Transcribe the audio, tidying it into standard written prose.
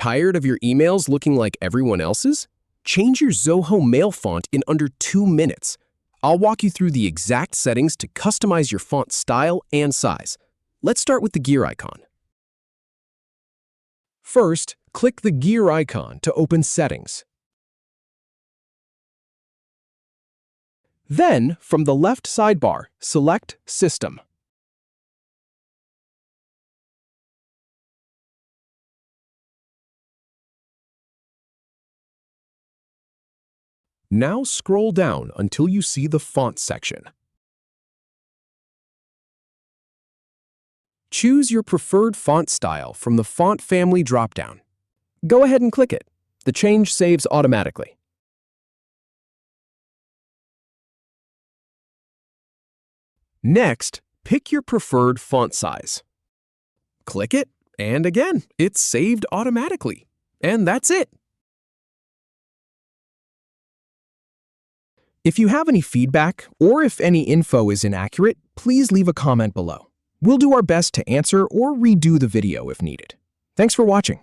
Tired of your emails looking like everyone else's? Change your Zoho mail font in under 2 minutes. I'll walk you through the exact settings to customize your font style and size. Let's start with the gear icon. First, click the gear icon to open Settings. Then, from the left sidebar, select System. Now scroll down until you see the Font section. Choose your preferred font style from the Font Family dropdown. Go ahead and click it. The change saves automatically. Next, pick your preferred font size. Click it, and again, it's saved automatically. And that's it. If you have any feedback, or if any info is inaccurate, please leave a comment below. We'll do our best to answer or redo the video if needed. Thanks for watching.